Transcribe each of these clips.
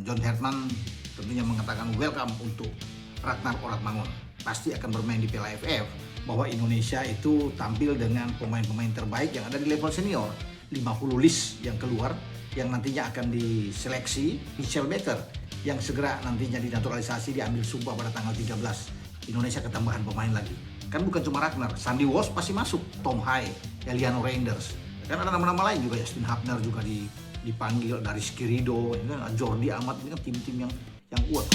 John Hertman tentunya mengatakan welcome untuk Ragnar Oratmangun. Pasti akan bermain di Piala AFF, bahwa Indonesia itu tampil dengan pemain-pemain terbaik yang ada di level senior. 50 list yang keluar, yang nantinya akan diseleksi. Mitchell Baker yang segera nantinya dinaturalisasi, diambil sumpah pada tanggal 13. Indonesia ketambahan pemain lagi. Kan bukan cuma Ragnar, Sandy Walsh pasti masuk, Tom Haye, Eliano Reinders. Kan ada nama-nama lain juga, Justin Hubner juga dipanggil, dari Skirido, ini kan Jordi Amat, ini kan tim-tim yang kuat.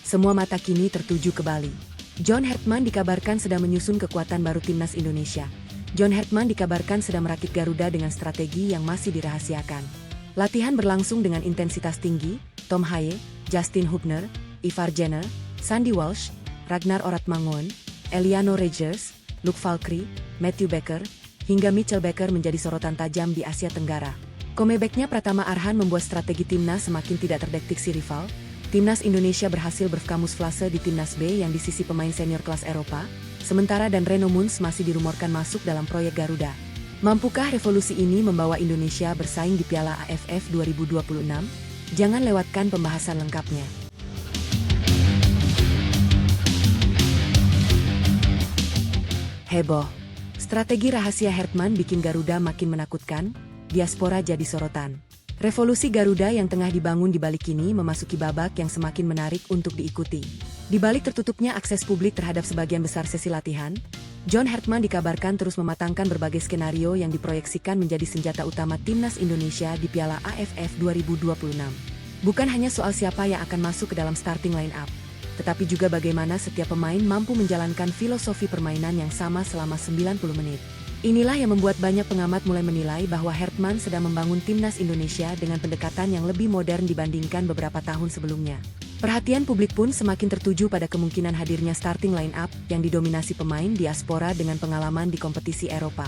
Semua mata kini tertuju ke Bali. John Hertman dikabarkan sedang menyusun kekuatan baru timnas Indonesia. John Hertman dikabarkan sedang merakit Garuda dengan strategi yang masih dirahasiakan. Latihan berlangsung dengan intensitas tinggi. Tom Haye, Justin Hubner, Ivar Jenner, Sandy Walsh, Ragnar Oratmangun, Eliano Reinders, Luke Valkyrie, Matthew Baker, hingga Mitchell Baker menjadi sorotan tajam di Asia Tenggara. Comeback-nya Pratama Arhan membuat strategi timnas semakin tidak terdeteksi rival. Timnas Indonesia berhasil berkamuflase di Timnas B yang di sisi pemain senior kelas Eropa, sementara dan Reno Muns masih dirumorkan masuk dalam proyek Garuda. Mampukah revolusi ini membawa Indonesia bersaing di Piala AFF 2026? Jangan lewatkan pembahasan lengkapnya. Heboh. Strategi rahasia Hertman bikin Garuda makin menakutkan, diaspora jadi sorotan. Revolusi Garuda yang tengah dibangun di balik ini memasuki babak yang semakin menarik untuk diikuti. Di balik tertutupnya akses publik terhadap sebagian besar sesi latihan, John Hertman dikabarkan terus mematangkan berbagai skenario yang diproyeksikan menjadi senjata utama timnas Indonesia di Piala AFF 2026. Bukan hanya soal siapa yang akan masuk ke dalam starting line-up, tetapi juga bagaimana setiap pemain mampu menjalankan filosofi permainan yang sama selama 90 menit. Inilah yang membuat banyak pengamat mulai menilai bahwa Hertman sedang membangun timnas Indonesia dengan pendekatan yang lebih modern dibandingkan beberapa tahun sebelumnya. Perhatian publik pun semakin tertuju pada kemungkinan hadirnya starting line-up yang didominasi pemain diaspora dengan pengalaman di kompetisi Eropa.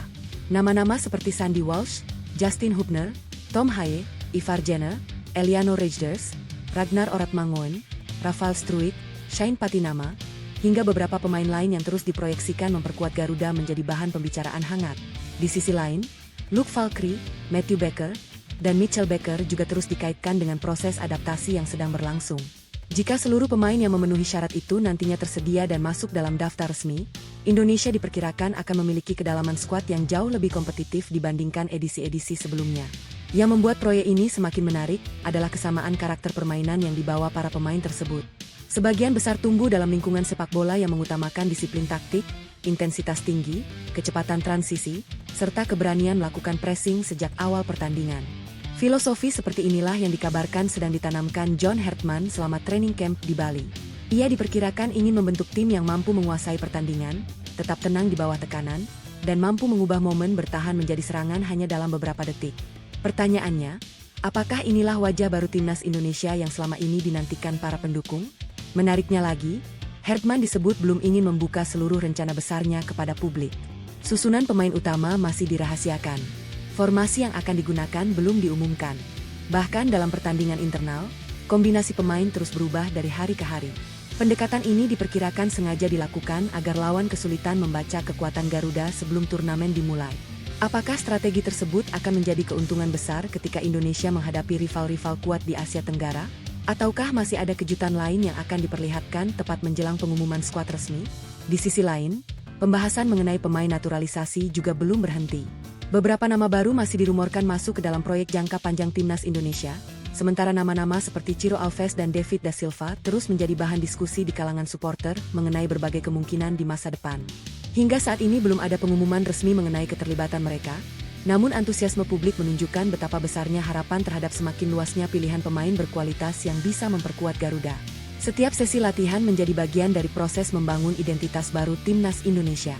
Nama-nama seperti Sandy Walsh, Justin Hubner, Tom Haye, Ivar Jenner, Eliano Reinders, Ragnar Oratmangun, Rafal Struijk, Shane Patinama, hingga beberapa pemain lain yang terus diproyeksikan memperkuat Garuda menjadi bahan pembicaraan hangat. Di sisi lain, Luke Valkyrie, Matthew Baker, dan Mitchell Baker juga terus dikaitkan dengan proses adaptasi yang sedang berlangsung. Jika seluruh pemain yang memenuhi syarat itu nantinya tersedia dan masuk dalam daftar resmi, Indonesia diperkirakan akan memiliki kedalaman skuad yang jauh lebih kompetitif dibandingkan edisi-edisi sebelumnya. Yang membuat proyek ini semakin menarik adalah kesamaan karakter permainan yang dibawa para pemain tersebut. Sebagian besar tumbuh dalam lingkungan sepak bola yang mengutamakan disiplin taktik, intensitas tinggi, kecepatan transisi, serta keberanian melakukan pressing sejak awal pertandingan. Filosofi seperti inilah yang dikabarkan sedang ditanamkan John Hertman selama training camp di Bali. Ia diperkirakan ingin membentuk tim yang mampu menguasai pertandingan, tetap tenang di bawah tekanan, dan mampu mengubah momen bertahan menjadi serangan hanya dalam beberapa detik. Pertanyaannya, apakah inilah wajah baru timnas Indonesia yang selama ini dinantikan para pendukung? Menariknya lagi, Hertman disebut belum ingin membuka seluruh rencana besarnya kepada publik. Susunan pemain utama masih dirahasiakan. Formasi yang akan digunakan belum diumumkan. Bahkan dalam pertandingan internal, kombinasi pemain terus berubah dari hari ke hari. Pendekatan ini diperkirakan sengaja dilakukan agar lawan kesulitan membaca kekuatan Garuda sebelum turnamen dimulai. Apakah strategi tersebut akan menjadi keuntungan besar ketika Indonesia menghadapi rival-rival kuat di Asia Tenggara? Ataukah masih ada kejutan lain yang akan diperlihatkan tepat menjelang pengumuman skuad resmi? Di sisi lain, pembahasan mengenai pemain naturalisasi juga belum berhenti. Beberapa nama baru masih dirumorkan masuk ke dalam proyek jangka panjang timnas Indonesia, sementara nama-nama seperti Ciro Alves dan David da Silva terus menjadi bahan diskusi di kalangan supporter mengenai berbagai kemungkinan di masa depan. Hingga saat ini belum ada pengumuman resmi mengenai keterlibatan mereka, namun antusiasme publik menunjukkan betapa besarnya harapan terhadap semakin luasnya pilihan pemain berkualitas yang bisa memperkuat Garuda. Setiap sesi latihan menjadi bagian dari proses membangun identitas baru timnas Indonesia.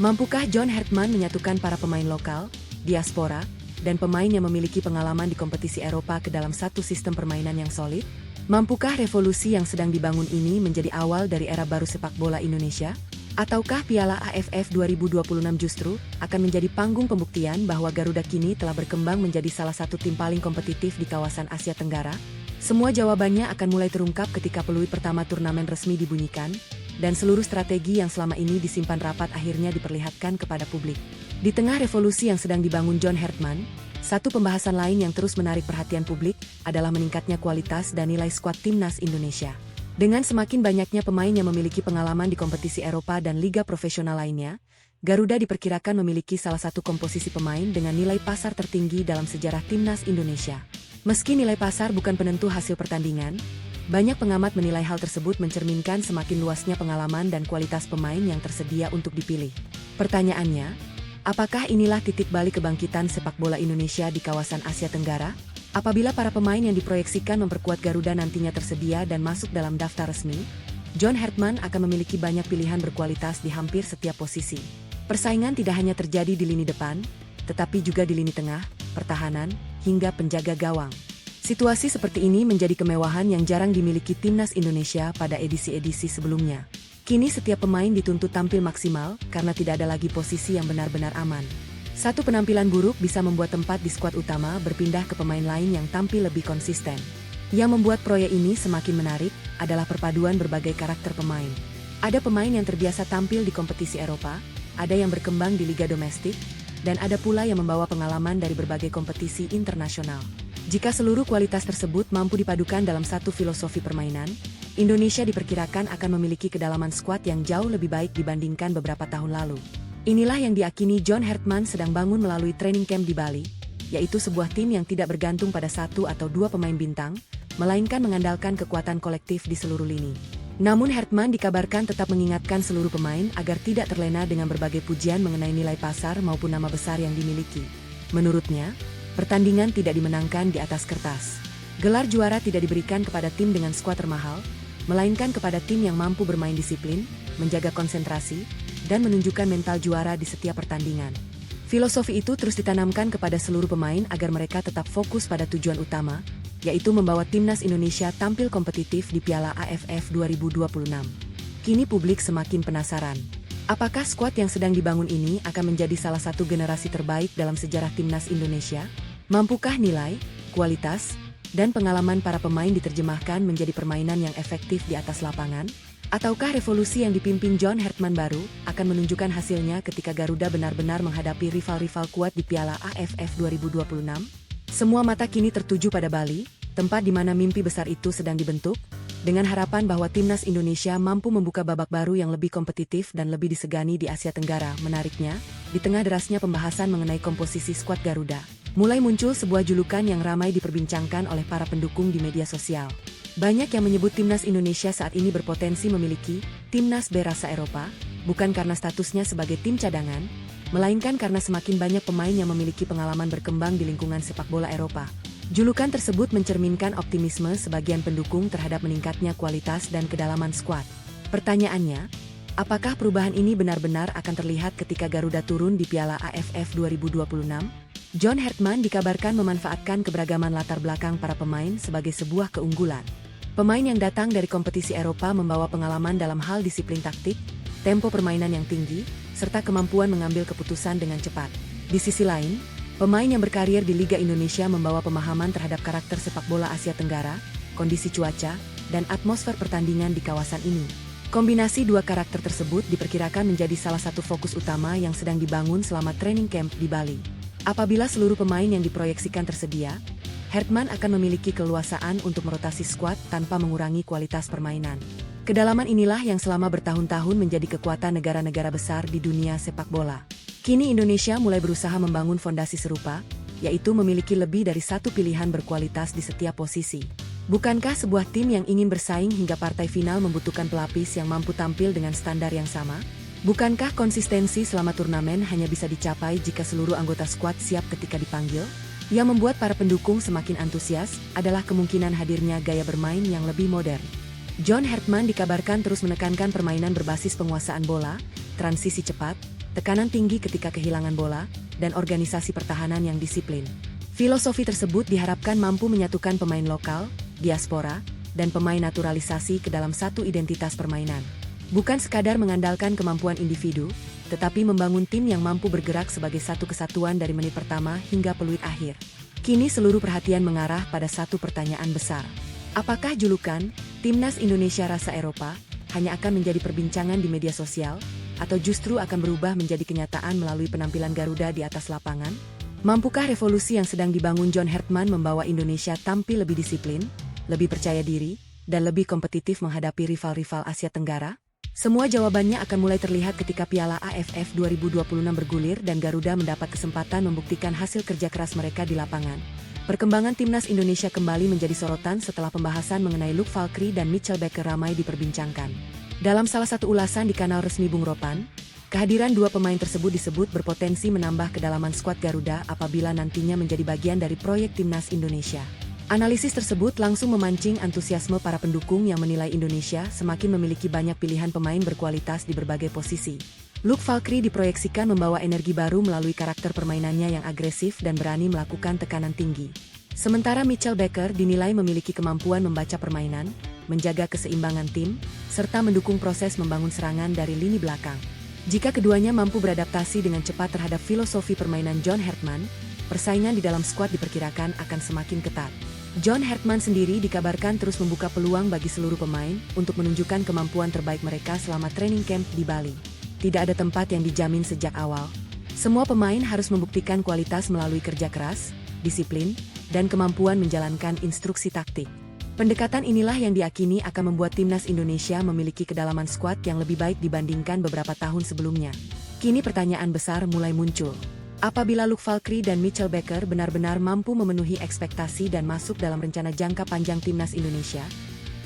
Mampukah John Hertman menyatukan para pemain lokal, diaspora, dan pemain yang memiliki pengalaman di kompetisi Eropa ke dalam satu sistem permainan yang solid? Mampukah revolusi yang sedang dibangun ini menjadi awal dari era baru sepak bola Indonesia? Ataukah Piala AFF 2026 justru akan menjadi panggung pembuktian bahwa Garuda kini telah berkembang menjadi salah satu tim paling kompetitif di kawasan Asia Tenggara? Semua jawabannya akan mulai terungkap ketika peluit pertama turnamen resmi dibunyikan. dan seluruh strategi yang selama ini disimpan rapat akhirnya diperlihatkan kepada publik. Di tengah revolusi yang sedang dibangun John Hartman, satu pembahasan lain yang terus menarik perhatian publik adalah meningkatnya kualitas dan nilai skuad timnas Indonesia. Dengan semakin banyaknya pemain yang memiliki pengalaman di kompetisi Eropa dan liga profesional lainnya, Garuda diperkirakan memiliki salah satu komposisi pemain dengan nilai pasar tertinggi dalam sejarah timnas Indonesia. Meski nilai pasar bukan penentu hasil pertandingan, banyak pengamat menilai hal tersebut mencerminkan semakin luasnya pengalaman dan kualitas pemain yang tersedia untuk dipilih. Pertanyaannya, apakah inilah titik balik kebangkitan sepak bola Indonesia di kawasan Asia Tenggara? Apabila para pemain yang diproyeksikan memperkuat Garuda nantinya tersedia dan masuk dalam daftar resmi, John Hartman akan memiliki banyak pilihan berkualitas di hampir setiap posisi. Persaingan tidak hanya terjadi di lini depan, tetapi juga di lini tengah, pertahanan, hingga penjaga gawang. Situasi seperti ini menjadi kemewahan yang jarang dimiliki timnas Indonesia pada edisi-edisi sebelumnya. Kini setiap pemain dituntut tampil maksimal karena tidak ada lagi posisi yang benar-benar aman. Satu penampilan buruk bisa membuat tempat di skuad utama berpindah ke pemain lain yang tampil lebih konsisten. Yang membuat proyek ini semakin menarik adalah perpaduan berbagai karakter pemain. Ada pemain yang terbiasa tampil di kompetisi Eropa, ada yang berkembang di liga domestik, dan ada pula yang membawa pengalaman dari berbagai kompetisi internasional. Jika seluruh kualitas tersebut mampu dipadukan dalam satu filosofi permainan, Indonesia diperkirakan akan memiliki kedalaman skuad yang jauh lebih baik dibandingkan beberapa tahun lalu. Inilah yang diyakini John Hartman sedang bangun melalui training camp di Bali, yaitu sebuah tim yang tidak bergantung pada satu atau dua pemain bintang, melainkan mengandalkan kekuatan kolektif di seluruh lini. Namun Hartman dikabarkan tetap mengingatkan seluruh pemain agar tidak terlena dengan berbagai pujian mengenai nilai pasar maupun nama besar yang dimiliki. Menurutnya, pertandingan tidak dimenangkan di atas kertas. Gelar juara tidak diberikan kepada tim dengan skuad termahal, melainkan kepada tim yang mampu bermain disiplin, menjaga konsentrasi, dan menunjukkan mental juara di setiap pertandingan. Filosofi itu terus ditanamkan kepada seluruh pemain agar mereka tetap fokus pada tujuan utama, yaitu membawa timnas Indonesia tampil kompetitif di Piala AFF 2026. Kini publik semakin penasaran. Apakah skuad yang sedang dibangun ini akan menjadi salah satu generasi terbaik dalam sejarah timnas Indonesia? Mampukah nilai, kualitas, dan pengalaman para pemain diterjemahkan menjadi permainan yang efektif di atas lapangan? Ataukah revolusi yang dipimpin John Hartman baru akan menunjukkan hasilnya ketika Garuda benar-benar menghadapi rival-rival kuat di Piala AFF 2026? Semua mata kini tertuju pada Bali, tempat di mana mimpi besar itu sedang dibentuk, dengan harapan bahwa timnas Indonesia mampu membuka babak baru yang lebih kompetitif dan lebih disegani di Asia Tenggara. Menariknya, di tengah derasnya pembahasan mengenai komposisi skuad Garuda, mulai muncul sebuah julukan yang ramai diperbincangkan oleh para pendukung di media sosial. Banyak yang menyebut timnas Indonesia saat ini berpotensi memiliki timnas B rasa Eropa, bukan karena statusnya sebagai tim cadangan, melainkan karena semakin banyak pemain yang memiliki pengalaman berkembang di lingkungan sepak bola Eropa. Julukan tersebut mencerminkan optimisme sebagian pendukung terhadap meningkatnya kualitas dan kedalaman skuad. Pertanyaannya, apakah perubahan ini benar-benar akan terlihat ketika Garuda turun di Piala AFF 2026? John Hartman dikabarkan memanfaatkan keberagaman latar belakang para pemain sebagai sebuah keunggulan. Pemain yang datang dari kompetisi Eropa membawa pengalaman dalam hal disiplin taktik, tempo permainan yang tinggi, serta kemampuan mengambil keputusan dengan cepat. Di sisi lain, pemain yang berkarir di Liga Indonesia membawa pemahaman terhadap karakter sepak bola Asia Tenggara, kondisi cuaca, dan atmosfer pertandingan di kawasan ini. Kombinasi dua karakter tersebut diperkirakan menjadi salah satu fokus utama yang sedang dibangun selama training camp di Bali. Apabila seluruh pemain yang diproyeksikan tersedia, Hartman akan memiliki keleluasaan untuk merotasi skuad tanpa mengurangi kualitas permainan. Kedalaman inilah yang selama bertahun-tahun menjadi kekuatan negara-negara besar di dunia sepak bola. Kini Indonesia mulai berusaha membangun fondasi serupa, yaitu memiliki lebih dari satu pilihan berkualitas di setiap posisi. Bukankah sebuah tim yang ingin bersaing hingga partai final membutuhkan pelapis yang mampu tampil dengan standar yang sama? Bukankah konsistensi selama turnamen hanya bisa dicapai jika seluruh anggota skuad siap ketika dipanggil? Yang membuat para pendukung semakin antusias adalah kemungkinan hadirnya gaya bermain yang lebih modern. John Hartman dikabarkan terus menekankan permainan berbasis penguasaan bola, transisi cepat, tekanan tinggi ketika kehilangan bola, dan organisasi pertahanan yang disiplin. Filosofi tersebut diharapkan mampu menyatukan pemain lokal, diaspora, dan pemain naturalisasi ke dalam satu identitas permainan. Bukan sekadar mengandalkan kemampuan individu, tetapi membangun tim yang mampu bergerak sebagai satu kesatuan dari menit pertama hingga peluit akhir. Kini seluruh perhatian mengarah pada satu pertanyaan besar. Apakah julukan Timnas Indonesia Rasa Eropa hanya akan menjadi perbincangan di media sosial, atau justru akan berubah menjadi kenyataan melalui penampilan Garuda di atas lapangan? Mampukah revolusi yang sedang dibangun John Hertman membawa Indonesia tampil lebih disiplin, lebih percaya diri, dan lebih kompetitif menghadapi rival-rival Asia Tenggara? Semua jawabannya akan mulai terlihat ketika Piala AFF 2026 bergulir dan Garuda mendapat kesempatan membuktikan hasil kerja keras mereka di lapangan. Perkembangan timnas Indonesia kembali menjadi sorotan setelah pembahasan mengenai Luke Valkyrie dan Mitchell Baker ramai diperbincangkan. Dalam salah satu ulasan di kanal resmi Bung Ropan, kehadiran dua pemain tersebut disebut berpotensi menambah kedalaman skuad Garuda apabila nantinya menjadi bagian dari proyek timnas Indonesia. Analisis tersebut langsung memancing antusiasme para pendukung yang menilai Indonesia semakin memiliki banyak pilihan pemain berkualitas di berbagai posisi. Luke Valkyrie diproyeksikan membawa energi baru melalui karakter permainannya yang agresif dan berani melakukan tekanan tinggi. Sementara Mitchell Baker dinilai memiliki kemampuan membaca permainan, menjaga keseimbangan tim, serta mendukung proses membangun serangan dari lini belakang. Jika keduanya mampu beradaptasi dengan cepat terhadap filosofi permainan John Hertman, persaingan di dalam skuad diperkirakan akan semakin ketat. John Hertman sendiri dikabarkan terus membuka peluang bagi seluruh pemain untuk menunjukkan kemampuan terbaik mereka selama training camp di Bali. Tidak ada tempat yang dijamin sejak awal. Semua pemain harus membuktikan kualitas melalui kerja keras, disiplin, dan kemampuan menjalankan instruksi taktik. Pendekatan inilah yang diakini akan membuat timnas Indonesia memiliki kedalaman skuad yang lebih baik dibandingkan beberapa tahun sebelumnya. Kini pertanyaan besar mulai muncul. Apabila Luke Valkyrie dan Mitchell Baker benar-benar mampu memenuhi ekspektasi dan masuk dalam rencana jangka panjang timnas Indonesia,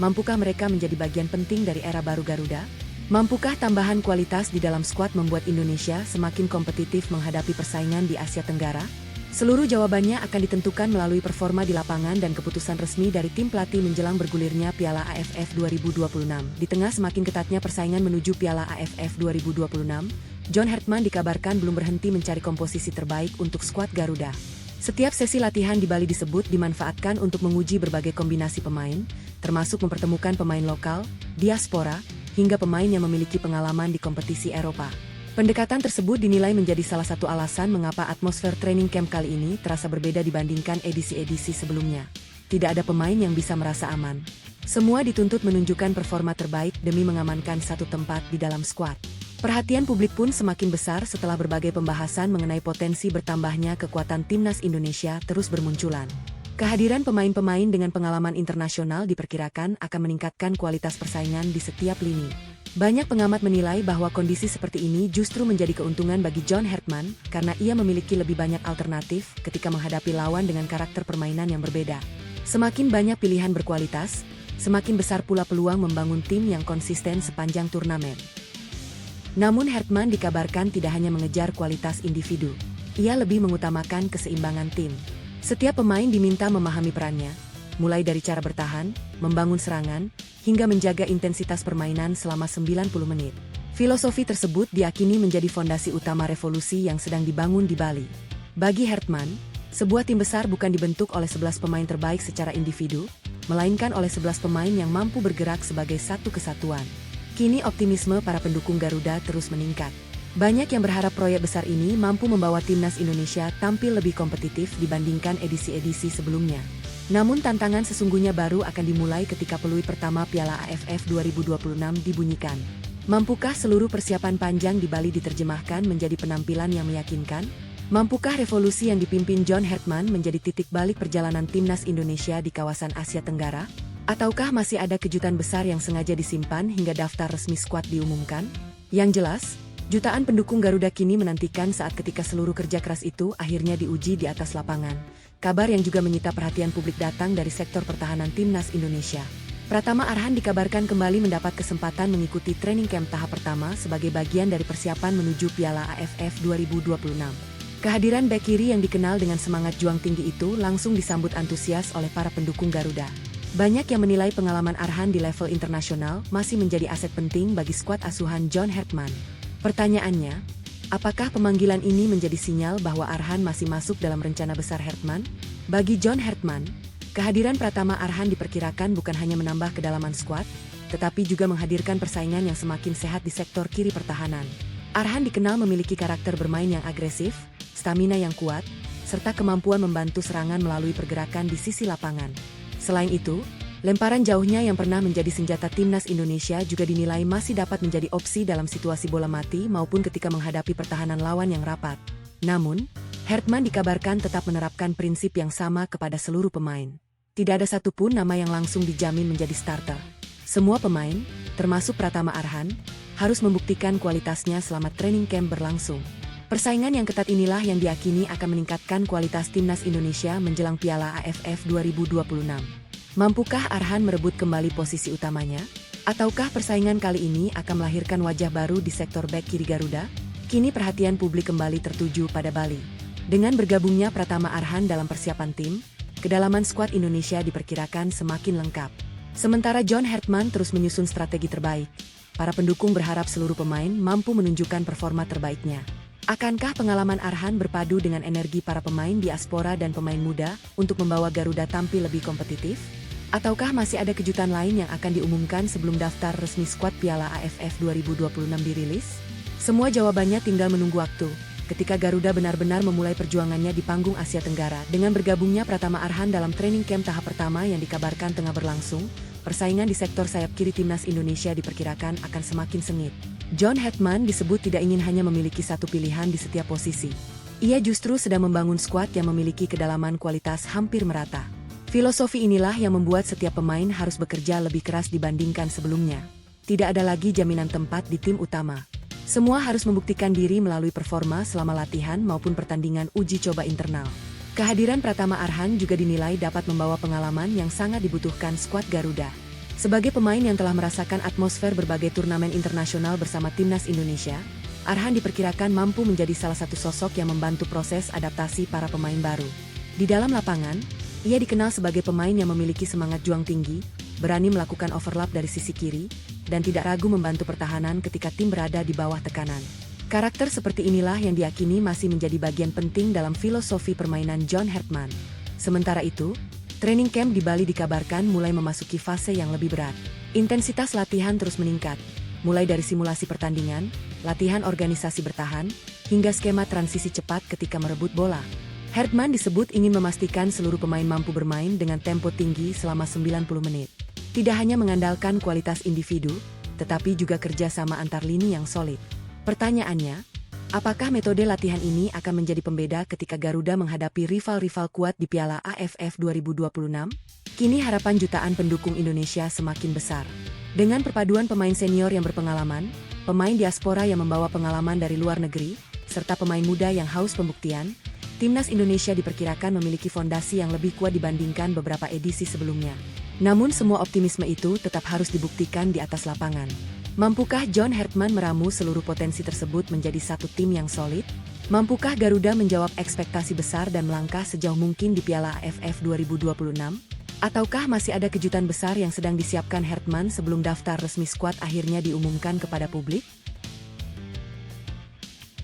mampukah mereka menjadi bagian penting dari era baru Garuda? Mampukah tambahan kualitas di dalam skuad membuat Indonesia semakin kompetitif menghadapi persaingan di Asia Tenggara? Seluruh jawabannya akan ditentukan melalui performa di lapangan dan keputusan resmi dari tim pelatih menjelang bergulirnya Piala AFF 2026. Di tengah semakin ketatnya persaingan menuju Piala AFF 2026, John Hertman dikabarkan belum berhenti mencari komposisi terbaik untuk skuad Garuda. Setiap sesi latihan di Bali disebut dimanfaatkan untuk menguji berbagai kombinasi pemain, termasuk mempertemukan pemain lokal, diaspora, hingga pemain yang memiliki pengalaman di kompetisi Eropa. Pendekatan tersebut dinilai menjadi salah satu alasan mengapa atmosfer training camp kali ini terasa berbeda dibandingkan edisi-edisi sebelumnya. Tidak ada pemain yang bisa merasa aman. Semua dituntut menunjukkan performa terbaik demi mengamankan satu tempat di dalam skuad. Perhatian publik pun semakin besar setelah berbagai pembahasan mengenai potensi bertambahnya kekuatan timnas Indonesia terus bermunculan. Kehadiran pemain-pemain dengan pengalaman internasional diperkirakan akan meningkatkan kualitas persaingan di setiap lini. Banyak pengamat menilai bahwa kondisi seperti ini justru menjadi keuntungan bagi John Hertman karena ia memiliki lebih banyak alternatif ketika menghadapi lawan dengan karakter permainan yang berbeda. Semakin banyak pilihan berkualitas, semakin besar pula peluang membangun tim yang konsisten sepanjang turnamen. Namun Hertman dikabarkan tidak hanya mengejar kualitas individu. Ia lebih mengutamakan keseimbangan tim. Setiap pemain diminta memahami perannya, mulai dari cara bertahan, membangun serangan, hingga menjaga intensitas permainan selama 90 menit. Filosofi tersebut diakini menjadi fondasi utama revolusi yang sedang dibangun di Bali. Bagi Hertman, sebuah tim besar bukan dibentuk oleh 11 pemain terbaik secara individu, melainkan oleh 11 pemain yang mampu bergerak sebagai satu kesatuan. Kini optimisme para pendukung Garuda terus meningkat. Banyak yang berharap proyek besar ini mampu membawa timnas Indonesia tampil lebih kompetitif dibandingkan edisi-edisi sebelumnya. Namun tantangan sesungguhnya baru akan dimulai ketika peluit pertama Piala AFF 2026 dibunyikan. Mampukah seluruh persiapan panjang di Bali diterjemahkan menjadi penampilan yang meyakinkan? Mampukah revolusi yang dipimpin John Hertman menjadi titik balik perjalanan timnas Indonesia di kawasan Asia Tenggara? Ataukah masih ada kejutan besar yang sengaja disimpan hingga daftar resmi skuad diumumkan? Yang jelas, jutaan pendukung Garuda kini menantikan saat ketika seluruh kerja keras itu akhirnya diuji di atas lapangan. Kabar yang juga menyita perhatian publik datang dari sektor pertahanan timnas Indonesia. Pratama Arhan dikabarkan kembali mendapat kesempatan mengikuti training camp tahap pertama sebagai bagian dari persiapan menuju Piala AFF 2026. Kehadiran bek kiri yang dikenal dengan semangat juang tinggi itu langsung disambut antusias oleh para pendukung Garuda. Banyak yang menilai pengalaman Arhan di level internasional masih menjadi aset penting bagi skuad asuhan John Hertman. Pertanyaannya, apakah pemanggilan ini menjadi sinyal bahwa Arhan masih masuk dalam rencana besar Hertman? Bagi John Hertman, kehadiran Pratama Arhan diperkirakan bukan hanya menambah kedalaman skuad, tetapi juga menghadirkan persaingan yang semakin sehat di sektor kiri pertahanan. Arhan dikenal memiliki karakter bermain yang agresif, stamina yang kuat, serta kemampuan membantu serangan melalui pergerakan di sisi lapangan. Selain itu, Lemparan jauhnya yang pernah menjadi senjata timnas Indonesia juga dinilai masih dapat menjadi opsi dalam situasi bola mati maupun ketika menghadapi pertahanan lawan yang rapat. Namun, Hertman dikabarkan tetap menerapkan prinsip yang sama kepada seluruh pemain. Tidak ada satupun nama yang langsung dijamin menjadi starter. Semua pemain, termasuk Pratama Arhan, harus membuktikan kualitasnya selama training camp berlangsung. Persaingan yang ketat inilah yang diyakini akan meningkatkan kualitas timnas Indonesia menjelang Piala AFF 2026. Mampukah Arhan merebut kembali posisi utamanya? Ataukah persaingan kali ini akan melahirkan wajah baru di sektor bek kiri Garuda? Kini perhatian publik kembali tertuju pada Bali. Dengan bergabungnya Pratama Arhan dalam persiapan tim, kedalaman skuad Indonesia diperkirakan semakin lengkap. Sementara John Hertman terus menyusun strategi terbaik, para pendukung berharap seluruh pemain mampu menunjukkan performa terbaiknya. Akankah pengalaman Arhan berpadu dengan energi para pemain diaspora dan pemain muda untuk membawa Garuda tampil lebih kompetitif? Ataukah masih ada kejutan lain yang akan diumumkan sebelum daftar resmi skuad Piala AFF 2026 dirilis? Semua jawabannya tinggal menunggu waktu, ketika Garuda benar-benar memulai perjuangannya di panggung Asia Tenggara. Dengan bergabungnya Pratama Arhan dalam training camp tahap pertama yang dikabarkan tengah berlangsung, persaingan di sektor sayap kiri timnas Indonesia diperkirakan akan semakin sengit. John Hertman disebut tidak ingin hanya memiliki satu pilihan di setiap posisi. Ia justru sedang membangun skuad yang memiliki kedalaman kualitas hampir merata. Filosofi inilah yang membuat setiap pemain harus bekerja lebih keras dibandingkan sebelumnya. Tidak ada lagi jaminan tempat di tim utama. Semua harus membuktikan diri melalui performa selama latihan maupun pertandingan uji coba internal. Kehadiran Pratama Arhan juga dinilai dapat membawa pengalaman yang sangat dibutuhkan skuad Garuda. Sebagai pemain yang telah merasakan atmosfer berbagai turnamen internasional bersama timnas Indonesia, Arhan diperkirakan mampu menjadi salah satu sosok yang membantu proses adaptasi para pemain baru. Di dalam lapangan, ia dikenal sebagai pemain yang memiliki semangat juang tinggi, berani melakukan overlap dari sisi kiri, dan tidak ragu membantu pertahanan ketika tim berada di bawah tekanan. Karakter seperti inilah yang diyakini masih menjadi bagian penting dalam filosofi permainan John Hertman. Sementara itu, training camp di Bali dikabarkan mulai memasuki fase yang lebih berat. Intensitas latihan terus meningkat, mulai dari simulasi pertandingan, latihan organisasi bertahan, hingga skema transisi cepat ketika merebut bola. Hertman disebut ingin memastikan seluruh pemain mampu bermain dengan tempo tinggi selama 90 menit. Tidak hanya mengandalkan kualitas individu, tetapi juga kerjasama antar lini yang solid. Pertanyaannya, apakah metode latihan ini akan menjadi pembeda ketika Garuda menghadapi rival-rival kuat di Piala AFF 2026? Kini harapan jutaan pendukung Indonesia semakin besar. Dengan perpaduan pemain senior yang berpengalaman, pemain diaspora yang membawa pengalaman dari luar negeri, serta pemain muda yang haus pembuktian, timnas Indonesia diperkirakan memiliki fondasi yang lebih kuat dibandingkan beberapa edisi sebelumnya. Namun semua optimisme itu tetap harus dibuktikan di atas lapangan. Mampukah John Hertman meramu seluruh potensi tersebut menjadi satu tim yang solid? Mampukah Garuda menjawab ekspektasi besar dan melangkah sejauh mungkin di Piala AFF 2026? Ataukah masih ada kejutan besar yang sedang disiapkan Hertman sebelum daftar resmi skuad akhirnya diumumkan kepada publik?